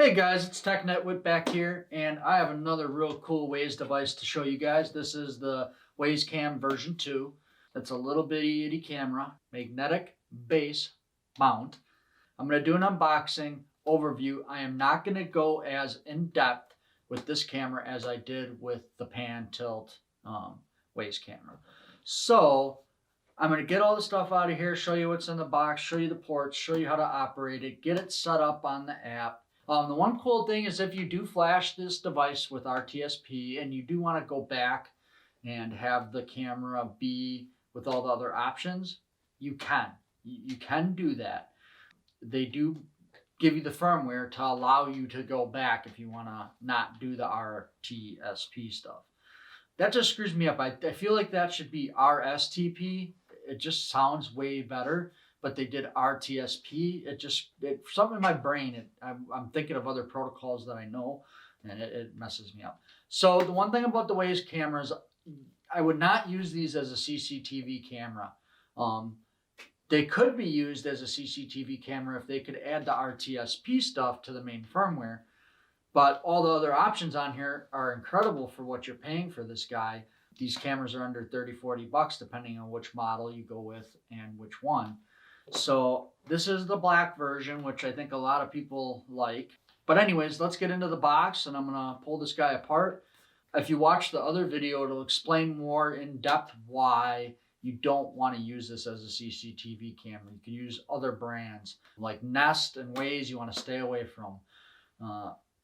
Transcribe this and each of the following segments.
Hey guys, it's TechNetWit back here, and I have another real cool Wyze device to show you guys. This is the Wyze Cam version 2. It's a little bitty itty camera, magnetic base mount. I'm going to do an unboxing overview. I am not going to go as in-depth with this camera as I did with the pan tilt Wyze camera. So I'm going to get all the stuff out of here, show you what's in the box, show you the ports, show you how to operate it, get it set up on the app. The one cool thing is if you do flash this device with RTSP and you do want to go back and have the camera be with all the other options, you can. You can do that. They do give you the firmware to allow you to go back if you want to not do the RTSP stuff. That just screws me up. I feel like that should be RSTP. It just sounds way better. But they did RTSP. Something in my brain, I'm thinking of other protocols that I know, and it messes me up. So the one thing about the Wyze cameras, I would not use these as a CCTV camera. They could be used as a CCTV camera if they could add the RTSP stuff to the main firmware. But all the other options on here are incredible for what you're paying for this guy. These cameras are under 30, 40 bucks, depending on which model you go with and which one. So this is the black version, which I think a lot of people like. But anyways, let's get into the box, and I'm going to pull this guy apart. If you watch the other video, it'll explain more in depth why you don't want to use this as a CCTV camera. You can use other brands like Nest and Wyze you want to stay away from.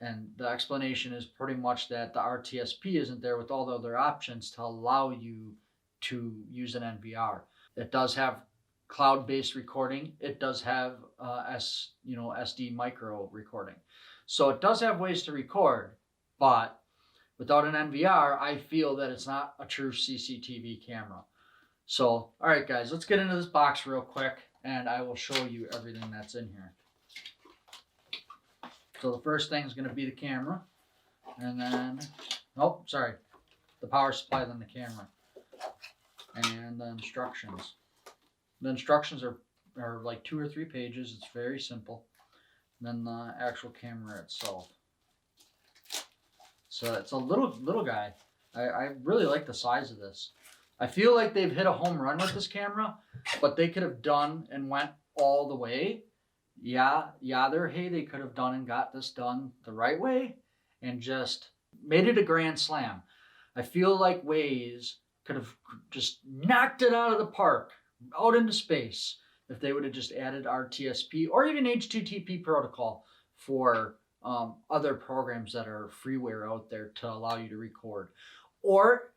And the explanation is pretty much that the RTSP isn't there with all the other options to allow you to use an NVR. It does have cloud-based recording. It does have SD micro recording. So it does have ways to record, but without an NVR, I feel that it's not a true CCTV camera. So, all right, guys, let's get into this box real quick, and I will show you everything that's in here. So the first thing is going to be the camera, and then, the power supply, then the camera, and the instructions. The instructions are like 2 or 3 pages. It's very simple. And then the actual camera itself. So it's a little guy. I really like the size of this. I feel like they've hit a home run with this camera, but they could have done and went all the way. They could have done and got this done the right way and just made it a grand slam. I feel like Wyze could have just knocked it out of the park, out into space, if they would have just added RTSP or even H2TP protocol for other programs that are freeware out there to allow you to record. Or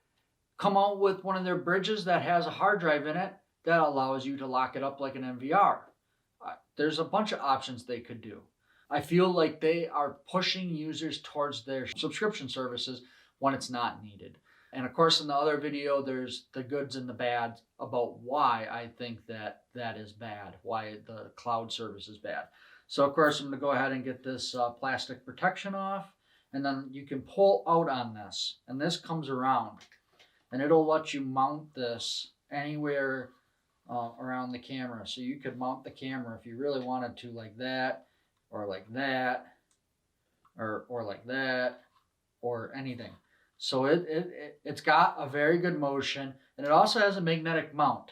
come out with one of their bridges that has a hard drive in it that allows you to lock it up like an NVR. There's a bunch of options they could do. I feel like they are pushing users towards their subscription services when it's not needed. And of course, in the other video, there's the goods and the bads about why I think that is bad, why the cloud service is bad. So of course, I'm going to go ahead and get this plastic protection off, and then you can pull out on this, and this comes around, and it'll let you mount this anywhere around the camera. So you could mount the camera if you really wanted to, like that, or like that, or like that, or anything. So it's got a very good motion, and it also has a magnetic mount,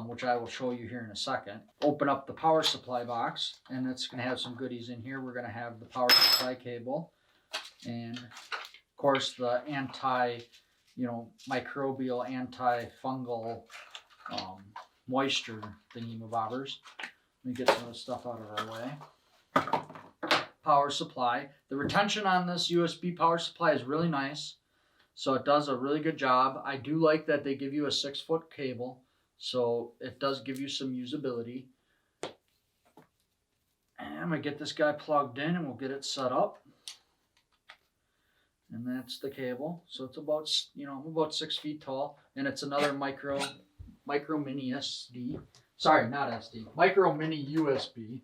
which I will show you here in a second. Open up the power supply box, and it's going to have some goodies in here. We're going to have the power supply cable, and of course the microbial, antifungal moisture thingy-mabobbers. Let me get some of the stuff out of our way. Power supply. The retention on this USB power supply is really nice. So it does a really good job. I do like that they give you a 6-foot cable. So it does give you some usability. And I'm going to get this guy plugged in and we'll get it set up. And that's the cable. So it's about, I'm about 6 feet tall. And it's another micro mini SD. Sorry, not SD. Micro mini USB.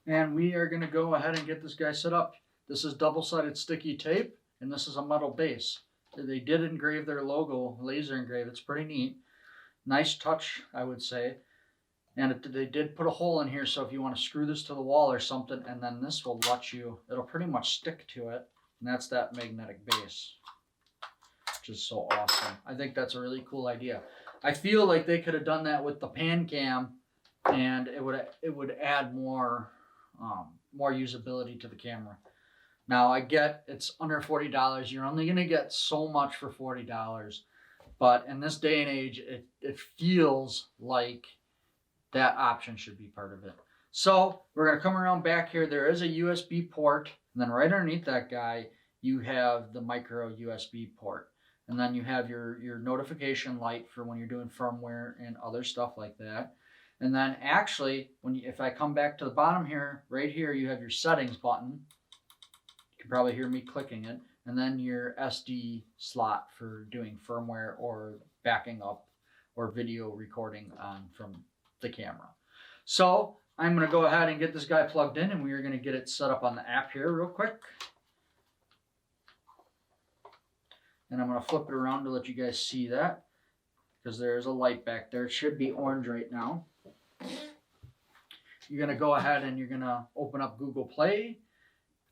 And we are going to go ahead and get this guy set up. This is double-sided sticky tape, and this is a metal base. They did engrave their logo, laser engrave. It's pretty neat. Nice touch, I would say. And they did put a hole in here, so if you want to screw this to the wall or something, and then this will let you, it'll pretty much stick to it. And that's that magnetic base, which is so awesome. I think that's a really cool idea. I feel like they could have done that with the Pan Cam, and it would add more usability to the camera. Now I get it's under $40. You're only gonna get so much for $40, but in this day and age, it feels like that option should be part of it. So we're gonna come around back here. There is a USB port, and then right underneath that guy, you have the micro USB port. And then you have your notification light for when you're doing firmware and other stuff like that. And then actually, if I come back to the bottom here, right here, you have your settings button. You can probably hear me clicking it. And then your SD slot for doing firmware or backing up or video recording from the camera. So I'm going to go ahead and get this guy plugged in, and we are going to get it set up on the app here real quick. And I'm going to flip it around to let you guys see that, because there's a light back there. It should be orange right now. You're going to go ahead and you're going to open up Google Play.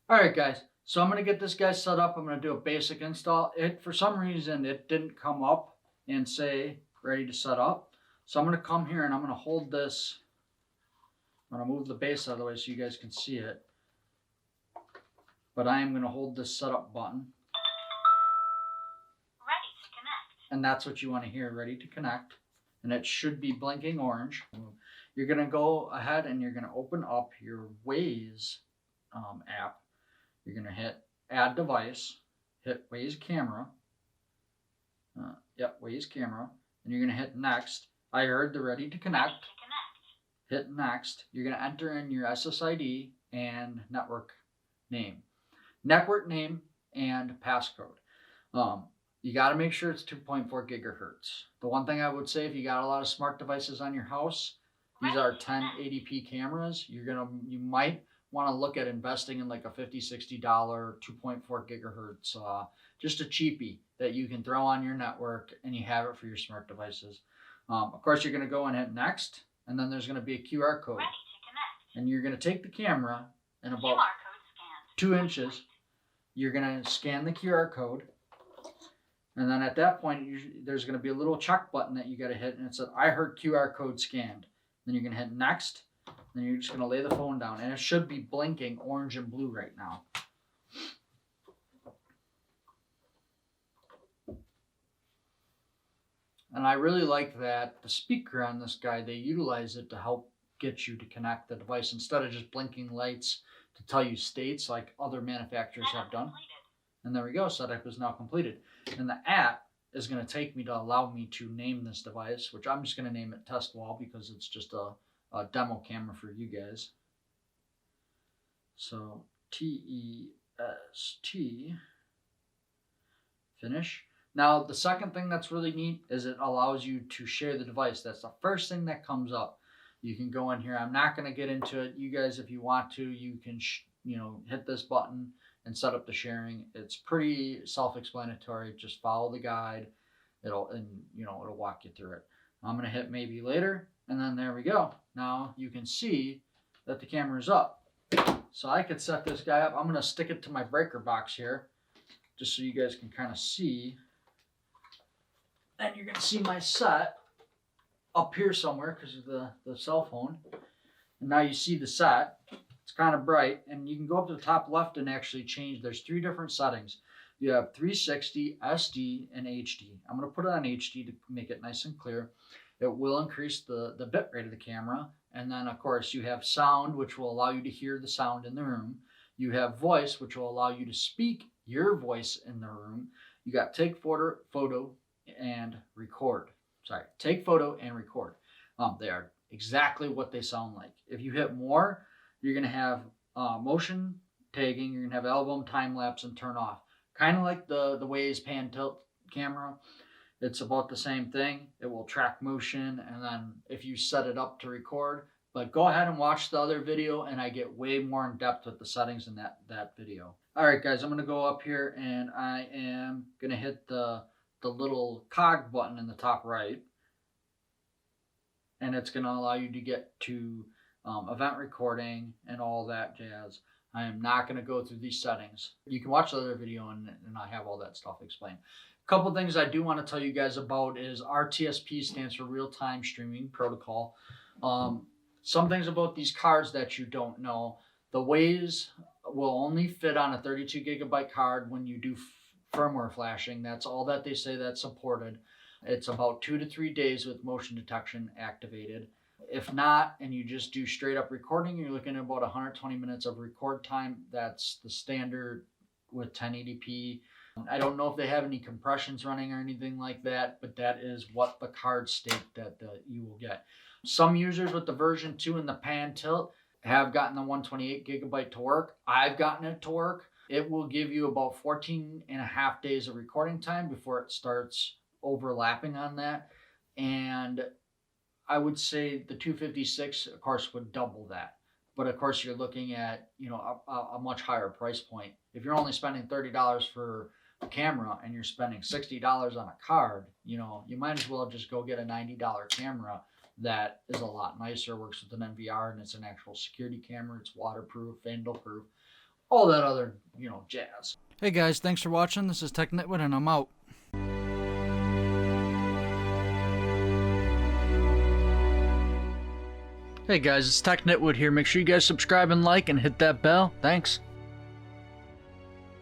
All right, guys. So I'm going to get this guy set up. I'm going to do a basic install. For some reason, it didn't come up and say ready to set up. So I'm going to come here and I'm going to hold this. I'm going to move the base out of the way so you guys can see it. But I am going to hold this setup button. And that's what you want to hear, ready to connect. And it should be blinking orange. You're going to go ahead and you're going to open up your Wyze app. You're going to hit add device, hit Wyze camera. Wyze camera. And you're going to hit next. I heard the ready to connect. Hit next. You're going to enter in your SSID and network name. Network name and passcode. You got to make sure it's 2.4 gigahertz. The one thing I would say, if you got a lot of smart devices on your house, these are 1080p cameras. You might want to look at investing in like a $50, $60 2.4 gigahertz, just a cheapie that you can throw on your network and you have it for your smart devices. Of course, you're going to go and hit next, and then there's going to be a QR code. And you're going to take the camera and about 2 inches, you're going to scan the QR code. And then at that point, there's going to be a little check button that you got to hit, and it says, I heard QR code scanned. Then you're going to hit next, then you're just going to lay the phone down, and it should be blinking orange and blue right now. And I really like that the speaker on this guy, they utilize it to help get you to connect the device instead of just blinking lights to tell you states like other manufacturers have done. And there we go, setup is now completed. And the app is going to take me to allow me to name this device, which I'm just going to name it Test Wall because it's just a demo camera for you guys. So TEST, finish. Now the second thing that's really neat is it allows you to share the device. That's the first thing that comes up. You can go in here. I'm not going to get into it. You guys, if you want to, you can hit this button and set up the sharing. It's pretty self-explanatory. Just follow the guide. It'll walk you through it. I'm going to hit maybe later, and then there we go. Now you can see that the camera is up. So I could set this guy up. I'm going to stick it to my breaker box here, just so you guys can kind of see. And you're going to see my set up here somewhere because of the cell phone. And now you see the set. It's kind of bright, and you can go up to the top left and actually change. There's 3 different settings. You have 360, SD, and HD. I'm going to put it on HD to make it nice and clear. It will increase the bit rate of the camera. And then, of course, you have sound, which will allow you to hear the sound in the room. You have voice, which will allow you to speak your voice in the room. You got take photo and record. Sorry, take photo and record. They are exactly what they sound like. If you hit more, you're going to have motion tagging. You're going to have album, time lapse, and turn off. Kind of like the Wyze Pan Tilt camera. It's about the same thing. It will track motion, and then if you set it up to record. But go ahead and watch the other video, and I get way more in depth with the settings in that video. All right, guys, I'm going to go up here, and I am going to hit the little cog button in the top right. and it's going to allow you to get to event recording and all that jazz. I am not going to go through these settings. You can watch the other video and I have all that stuff explained. A couple things I do want to tell you guys about is RTSP stands for Real-Time Streaming Protocol. Some things about these cards that you don't know. The Wyze will only fit on a 32 gigabyte card when you do firmware flashing. That's all that they say that's supported. It's about 2 to 3 days with motion detection activated. If not, and you just do straight up recording, you're looking at about 120 minutes of record time. That's the standard with 1080p. I don't know if they have any compressions running or anything like that, but that is what the cards state that you will get. Some users with the version 2 and the pan tilt have gotten the 128 gigabyte to work. I've gotten it to work. It will give you about 14 and a half days of recording time before it starts overlapping on that. And I would say the 256, of course, would double that. But of course, you're looking at, you know, a much higher price point. If you're only spending $30 for a camera and you're spending $60 on a card, you know, you might as well just go get a $90 camera that is a lot nicer, works with an NVR, and it's an actual security camera. It's waterproof, vandal-proof, all that other, you know, jazz. Hey guys, thanks for watching. This is Tech Nitwit, and I'm out. Hey guys, it's Tech Nitwit here. Make sure you guys subscribe and like and hit that bell. Thanks.